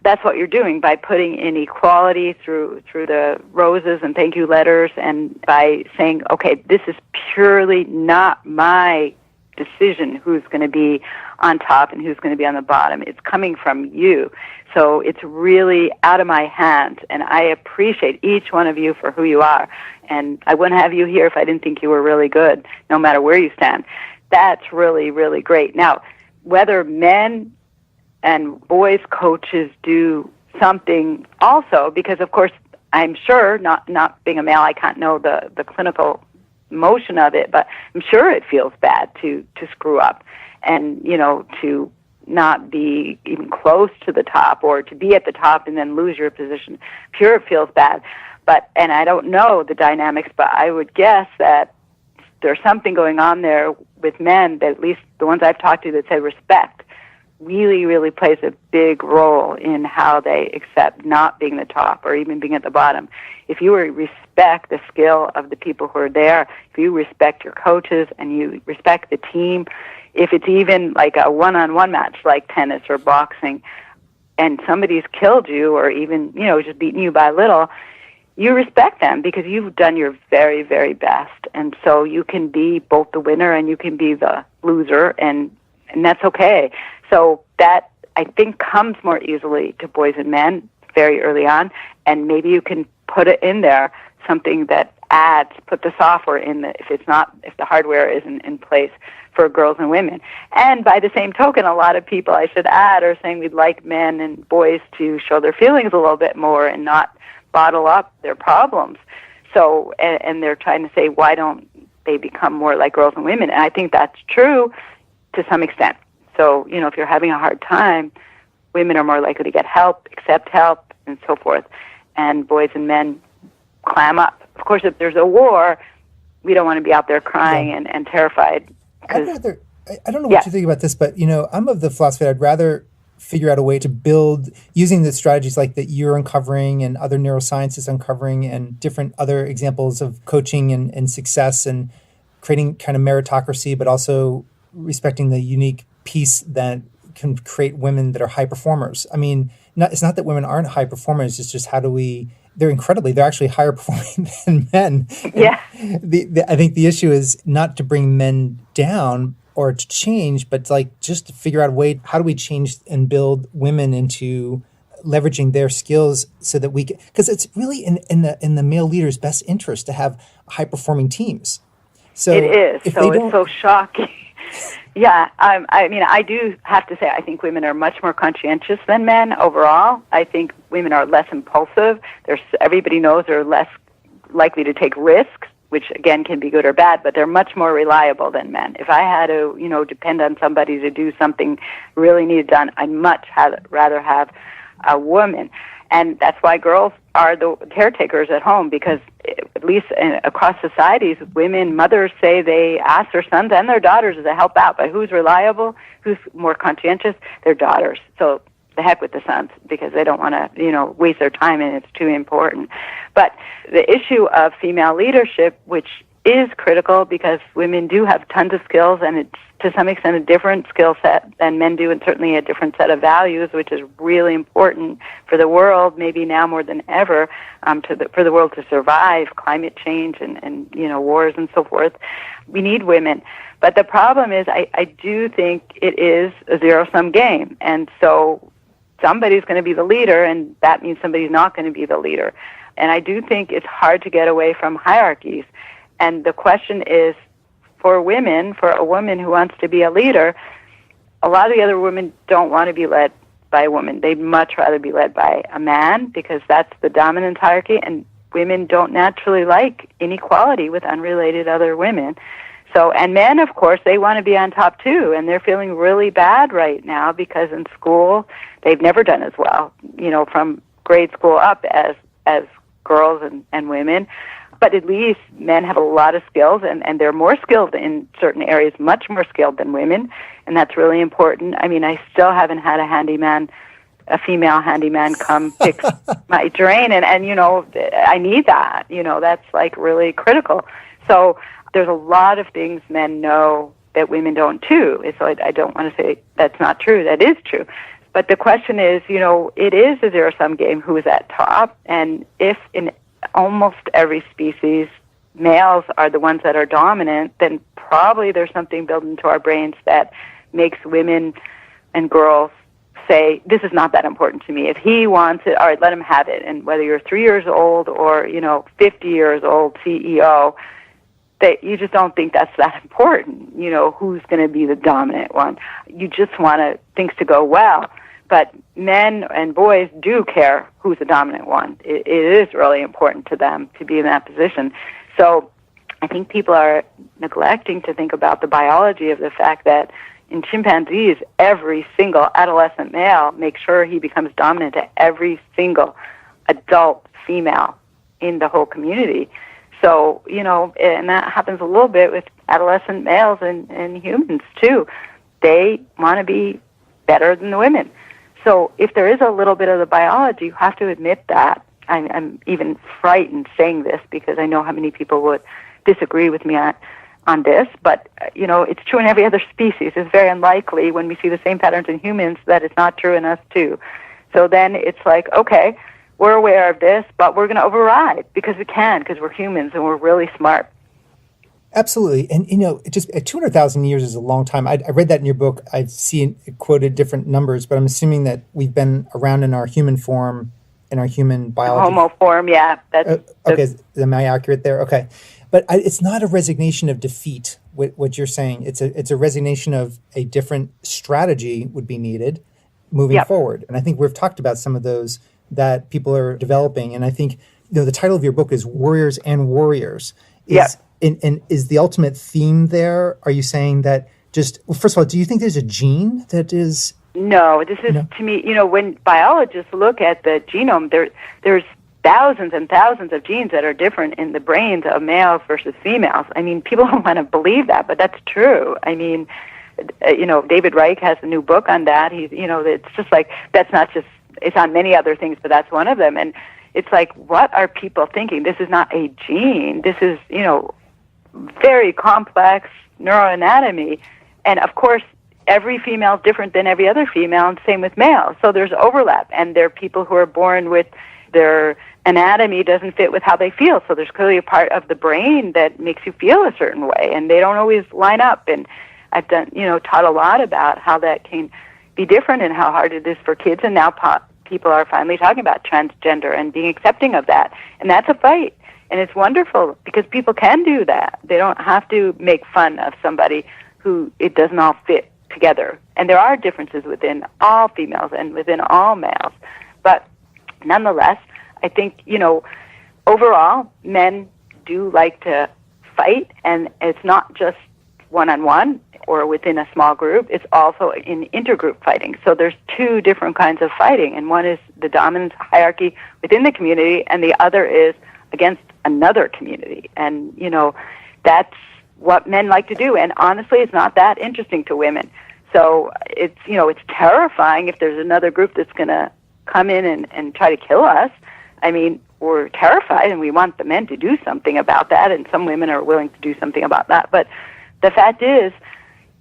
That's what you're doing by putting in equality through the roses and thank you letters, and by saying, okay, this is purely not my decision who's going to be on top and who's going to be on the bottom. It's coming from you. So it's really out of my hands, and I appreciate each one of you for who you are. And I wouldn't have you here if I didn't think you were really good, no matter where you stand. That's really, really great. Now, whether men and boys coaches do something also, because of course I'm sure, not being a male, I can't know the clinical motion of it, but I'm sure it feels bad to screw up and to not be even close to the top, or to be at the top and then lose your position. Sure, it feels bad, and I don't know the dynamics, but I would guess that there's something going on there with men, that at least the ones I've talked to, that say respect really, really plays a big role in how they accept not being the top or even being at the bottom. If you respect the skill of the people who are there, if you respect your coaches and you respect the team, if it's even like a one-on-one match like tennis or boxing, and somebody's killed you or even, just beaten you by a little, you respect them because you've done your very, very best. And so you can be both the winner and you can be the loser, and that's okay. So that, I think, comes more easily to boys and men very early on, and maybe you can put it in there, something that put the software in if the hardware isn't in place for girls and women. And by the same token, a lot of people, I should add, are saying we'd like men and boys to show their feelings a little bit more and not bottle up their problems. So, and they're trying to say, why don't they become more like girls and women? And I think that's true to some extent. So, if you're having a hard time, women are more likely to get help, accept help, and so forth. And boys and men clam up. Of course, if there's a war, we don't want to be out there crying and terrified. I don't know what you think about this, but, I'm of the philosophy I'd rather figure out a way to build using the strategies like that you're uncovering and other neuroscientists uncovering and different other examples of coaching and success and creating kind of meritocracy, but also respecting the unique piece that can create women that are high performers. I mean, it's not that women aren't high performers. It's just they're actually higher performing than men. Yeah. I think the issue is not to bring men down or to change, but just to figure out a way, how do we change and build women into leveraging their skills so that we can, because it's really in the male leader's best interest to have high performing teams. So it is. So it's so shocking. Yeah, I do have to say, I think women are much more conscientious than men overall. I think women are less impulsive. Everybody knows they're less likely to take risks, which again can be good or bad, but they're much more reliable than men. If I had to, depend on somebody to do something really needed done, I'd much rather have a woman. And that's why girls are the caretakers at home, because at least across societies, mothers say they ask their sons and their daughters to help out. But who's reliable, who's more conscientious? Their daughters. So the heck with the sons, because they don't want to, waste their time, and it's too important. But the issue of female leadership, which is critical because women do have tons of skills, and it's to some extent a different skill set than men do, and certainly a different set of values, which is really important for the world, maybe now more than ever, for the world to survive climate change and wars and so forth. We need women. But the problem is I do think it is a zero-sum game. And so somebody's going to be the leader, and that means somebody's not going to be the leader. And I do think it's hard to get away from hierarchies. And the question is, for a woman who wants to be a leader, a lot of the other women don't want to be led by a woman. They'd much rather be led by a man, because that's the dominant hierarchy, and women don't naturally like inequality with unrelated other women. So, and men, of course, they want to be on top too, and they're feeling really bad right now because in school they've never done as well, from grade school up as girls and women. But at least men have a lot of skills, and they're more skilled in certain areas, much more skilled than women, and that's really important. I mean, I still haven't had a female handyman come fix my drain, and I need that. That's really critical. So there's a lot of things men know that women don't too. So I don't want to say that's not true. That is true. But the question is, it is a zero-sum game who is at top, and if in almost every species, males are the ones that are dominant, then probably there's something built into our brains that makes women and girls say, this is not that important to me. If he wants it, all right, let him have it. And whether you're 3 years old or, 50 years old CEO, you just don't think that's that important, who's going to be the dominant one. You just want things to go well. But men and boys do care who's the dominant one. It is really important to them to be in that position. So I think people are neglecting to think about the biology of the fact that in chimpanzees, every single adolescent male makes sure he becomes dominant to every single adult female in the whole community. So, and that happens a little bit with adolescent males and humans too. They want to be better than the women. So if there is a little bit of the biology, you have to admit that. I'm even frightened saying this because I know how many people would disagree with me on this, but, it's true in every other species. It's very unlikely when we see the same patterns in humans that it's not true in us too. So then it's like, okay, we're aware of this, but we're going to override because we can, because we're humans and we're really smart. Absolutely. And, just 200,000 years is a long time. I read that in your book. I've seen it quoted different numbers, but I'm assuming that we've been around in our human form, in our human biology. Homo form, yeah. Okay, am I accurate there? Okay. But it's not a resignation of defeat, what you're saying. It's a resignation of a different strategy would be needed moving forward. And I think we've talked about some of those that people are developing. And I think the title of your book is Warriors and Worriers. Yeah. And is the ultimate theme there? Are you saying that first of all, do you think there's a gene that is... No, this is, to me, when biologists look at the genome, there's thousands and thousands of genes that are different in the brains of males versus females. I mean, people don't want to believe that, but that's true. I mean, David Reich has a new book on that. He's, it's just like, that's not just, it's on many other things, but that's one of them. And it's like, what are people thinking? This is not a gene. This is, very complex neuroanatomy. And of course, every female is different than every other female, and same with males. So there's overlap. And there are people who are born with their anatomy doesn't fit with how they feel. So there's clearly a part of the brain that makes you feel a certain way, and they don't always line up. And I've taught a lot about how that can be different and how hard it is for kids. And now people are finally talking about transgender and being accepting of that. And that's a fight. And it's wonderful because people can do that. They don't have to make fun of somebody who it doesn't all fit together. And there are differences within all females and within all males. But nonetheless, I think, overall, men do like to fight, and it's not just one-on-one or within a small group. It's also in intergroup fighting. So there's two different kinds of fighting, and one is the dominance hierarchy within the community, and the other is against another community. And, that's what men like to do. And honestly, it's not that interesting to women. So it's, it's terrifying if there's another group that's going to come in and try to kill us. I mean, we're terrified and we want the men to do something about that, and some women are willing to do something about that. But the fact is,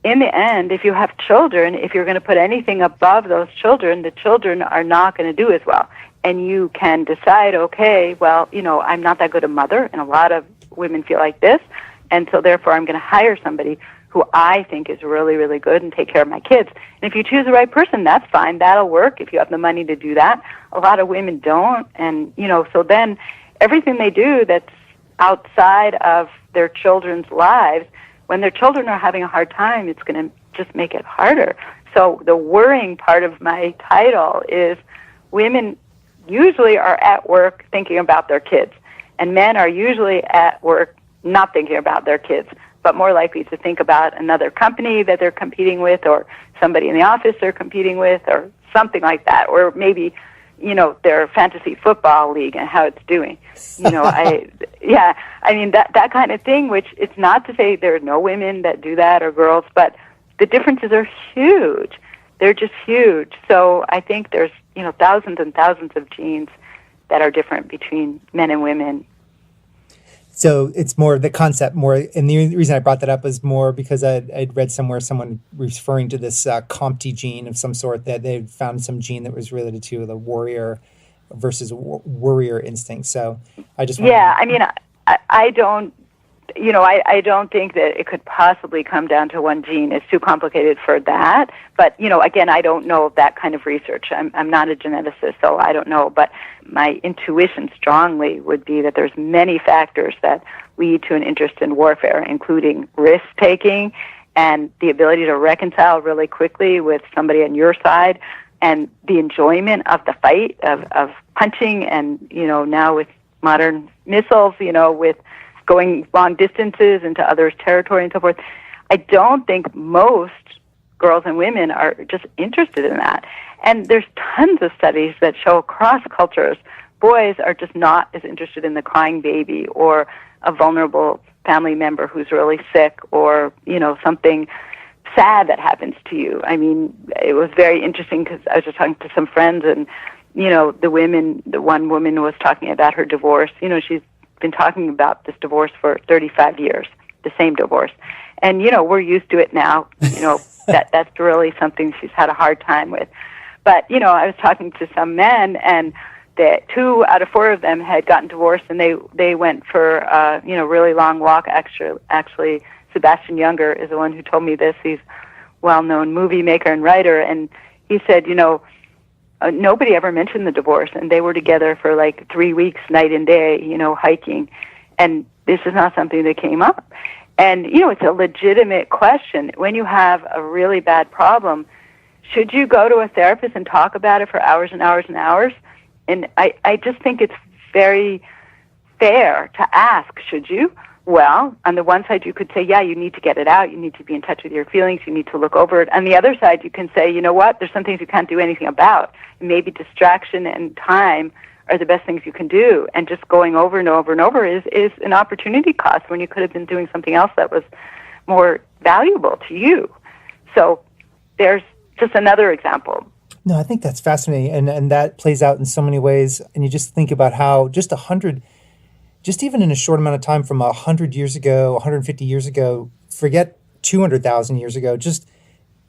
in the end, if you have children, if you're going to put anything above those children, the children are not going to do as well. And you can decide, okay, well, I'm not that good a mother, and a lot of women feel like this, and so therefore I'm going to hire somebody who I think is really, really good and take care of my kids. And if you choose the right person, that's fine. That'll work if you have the money to do that. A lot of women don't. And, so then everything they do that's outside of their children's lives, when their children are having a hard time, it's going to just make it harder. So the worrying part of my title is women usually are at work thinking about their kids, and men are usually at work not thinking about their kids, but more likely to think about another company that they're competing with, or somebody in the office they're competing with, or something like that, or maybe, their fantasy football league and how it's doing. I mean, that kind of thing, which it's not to say there are no women that do that or girls, but the differences are huge. They're just huge. So I think there's, thousands and thousands of genes that are different between men and women. So it's more the concept more, and the reason I brought that up is more because I'd read somewhere someone referring to this Compti gene of some sort, that they'd found some gene that was related to the warrior versus worrier instinct. So I just I don't, I don't think that it could possibly come down to one gene. It's too complicated for that. But, again, I don't know that kind of research. I'm not a geneticist, so I don't know. But my intuition strongly would be that there's many factors that lead to an interest in warfare, including risk-taking and the ability to reconcile really quickly with somebody on your side, and the enjoyment of the fight, of punching, and, now with modern missiles, with going long distances into others' territory and so forth. I don't think most girls and women are just interested in that. And there's tons of studies that show across cultures, boys are just not as interested in the crying baby or a vulnerable family member who's really sick, or, something sad that happens to you. I mean, it was very interesting because I was just talking to some friends, and, the one woman was talking about her divorce. She's been talking about this divorce for 35 years, the same divorce. And, we're used to it now. That's really something she's had a hard time with. But, I was talking to some men, and the 2 out of 4 of them had gotten divorced, and they went for, really long walk. Actually, Sebastian Junger is the one who told me this. He's a well-known movie maker and writer, and he said, nobody ever mentioned the divorce, and they were together for like 3 weeks, night and day, hiking, and this is not something that came up. And, it's a legitimate question. When you have a really bad problem, should you go to a therapist and talk about it for hours and hours and hours? And I just think it's very fair to ask, should you? Well, on the one side, you could say, yeah, you need to get it out. You need to be in touch with your feelings. You need to look over it. On the other side, you can say, you know what? There's some things you can't do anything about. Maybe distraction and time are the best things you can do. And just going over and over and over is an opportunity cost when you could have been doing something else that was more valuable to you. So there's just another example. No, I think that's fascinating. And that plays out in so many ways. And you just think about how just even in a short amount of time from 100 years ago, 150 years ago, forget 200,000 years ago, just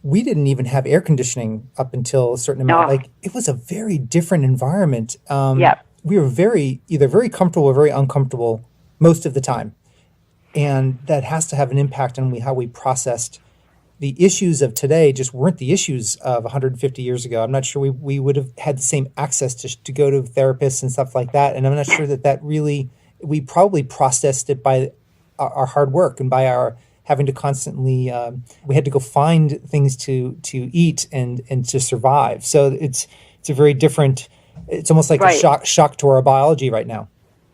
we didn't even have air conditioning up until a certain amount. No. Like, it was a very different environment. Yep. We were either very comfortable or very uncomfortable most of the time. And that has to have an impact on how we processed the issues of today. Just weren't the issues of 150 years ago. I'm not sure we would have had the same access to go to therapists and stuff like that. And I'm not sure that really... We probably processed it by our hard work and by our having to constantly, we had to go find things to eat and to survive. So it's a very different, it's almost like right. a shock to our biology right now.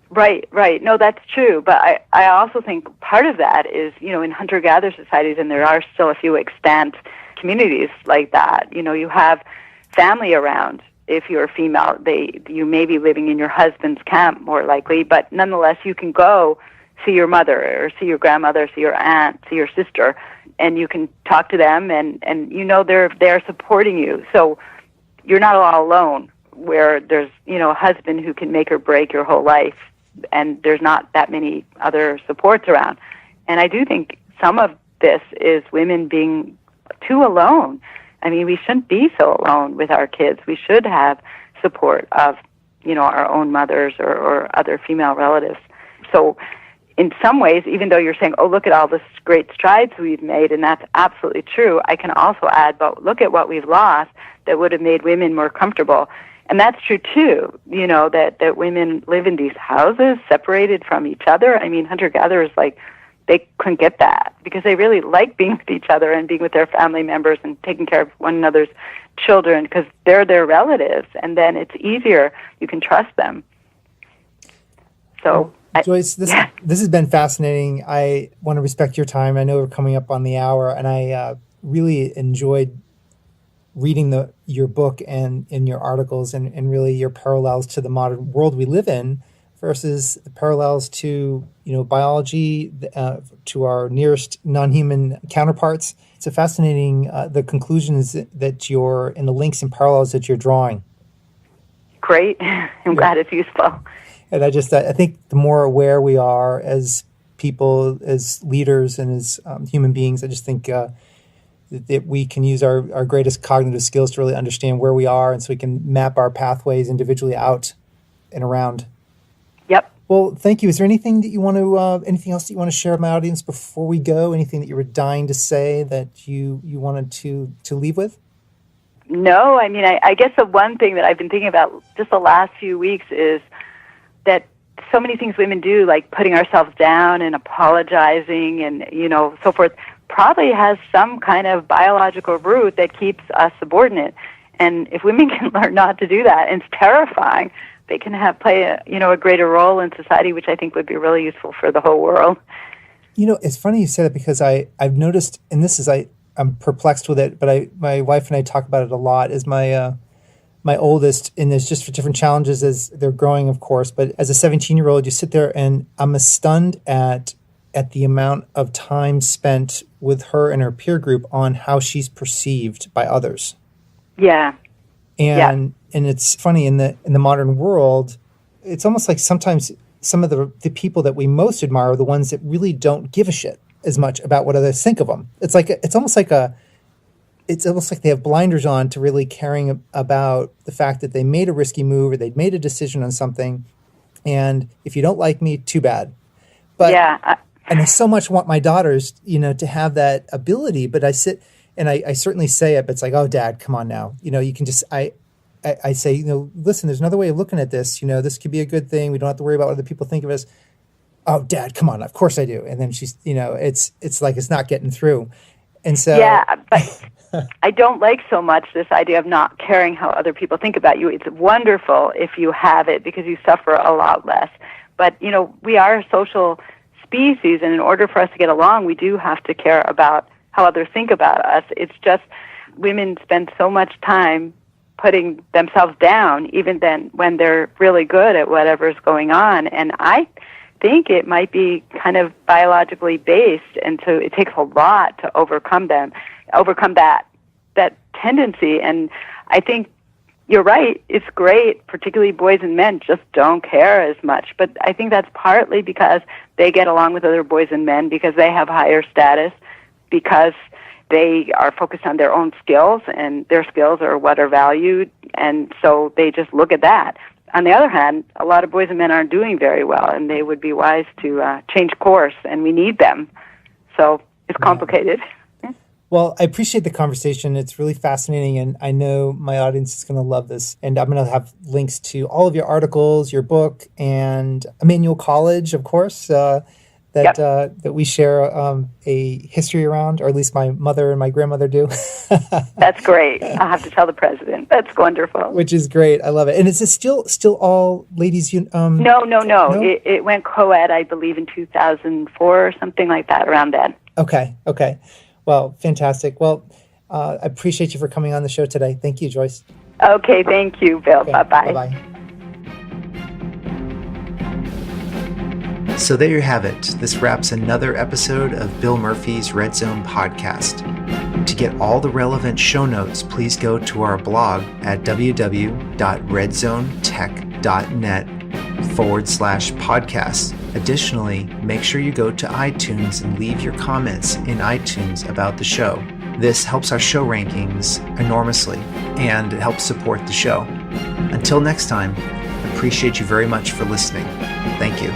Right. No, that's true. But I also think part of that is, in hunter-gatherer societies, and there are still a few extant communities like that, you have family around. If you're a female, you may be living in your husband's camp more likely, but nonetheless you can go see your mother or see your grandmother, see your aunt, see your sister, and you can talk to them and they're supporting you. So you're not all alone where there's, a husband who can make or break your whole life, and there's not that many other supports around. And I do think some of this is women being too alone. I mean, we shouldn't be so alone with our kids. We should have support of, our own mothers or other female relatives. So in some ways, even though you're saying, oh, look at all the great strides we've made, and that's absolutely true, I can also add, but look at what we've lost that would have made women more comfortable. And that's true, too, that women live in these houses separated from each other. I mean, hunter-gatherers, they couldn't get that because they really like being with each other and being with their family members and taking care of one another's children because they're their relatives, and then it's easier. You can trust them. So, Joyce, this has been fascinating. I want to respect your time. I know we're coming up on the hour, and I really enjoyed reading your book and your articles and really your parallels to the modern world we live in versus the parallels to biology, to our nearest non-human counterparts. It's a fascinating the conclusions that you're and the links and parallels that you're drawing. Great, I'm glad it's useful. And I think the more aware we are as people, as leaders, and as human beings, I just think that we can use our greatest cognitive skills to really understand where we are, and so we can map our pathways individually out and around. Yep. Well, thank you. Is there anything that you want to, anything else that you want to share with my audience before we go? Anything that you were dying to say that you wanted to leave with? No, I mean, I guess the one thing that I've been thinking about just the last few weeks is that so many things women do, like putting ourselves down and apologizing and, so forth, probably has some kind of biological root that keeps us subordinate. And if women can learn not to do that, and it's terrifying, they can play a greater role in society, which I think would be really useful for the whole world. It's funny you say that because I've noticed, and this is I'm perplexed with it, but my wife and I talk about it a lot. Is my oldest, and there's just for different challenges as they're growing, of course. But as a 17-year-old, you sit there, and I'm stunned at the amount of time spent with her and her peer group on how she's perceived by others. Yeah. And it's funny in the modern world, it's almost like sometimes some of the people that we most admire are the ones that really don't give a shit as much about what others think of them. It's almost like they have blinders on to really caring about the fact that they made a risky move or they'd made a decision on something. And if you don't like me, too bad. But yeah. And I so much want my daughters, to have that ability, but I sit and I certainly say it, but it's like, oh, Dad, come on now. You can just, I say, listen, there's another way of looking at this. This could be a good thing. We don't have to worry about what other people think of us. Oh, Dad, come on. Of course I do. And then she's, it's like it's not getting through. And so. Yeah, but I don't like so much this idea of not caring how other people think about you. It's wonderful if you have it because you suffer a lot less. But, we are a social species, and in order for us to get along, we do have to care about how others think about us. It's just women spend so much time putting themselves down, even then when they're really good at whatever's going on. And I think it might be kind of biologically based, and so it takes a lot to overcome that tendency. And I think you're right, it's great, particularly boys and men just don't care as much. But I think that's partly because they get along with other boys and men because they have higher status, because they are focused on their own skills, and their skills are what are valued, and so they just look at that. On the other hand, a lot of boys and men aren't doing very well, and they would be wise to change course, and we need them. So it's complicated. Well, I appreciate the conversation. It's really fascinating, and I know my audience is going to love this. And I'm going to have links to all of your articles, your book, and Emmanuel College, of course, that we share a history around, or at least my mother and my grandmother do. That's great. I'll have to tell the president. That's wonderful. Which is great. I love it. And is this still all ladies? No. It went co-ed, I believe, in 2004 or something like that, around then. Okay. Well, fantastic. Well, I appreciate you for coming on the show today. Thank you, Joyce. Okay, thank you, Bill. Okay, Bye-bye. Bye-bye. So there you have it. This wraps another episode of Bill Murphy's Red Zone podcast. To get all the relevant show notes, please go to our blog at www.redzonetech.net/podcast. Additionally, make sure you go to iTunes and leave your comments in iTunes about the show. This helps our show rankings enormously, and it helps support the show. Until next time, I appreciate you very much for listening. Thank you.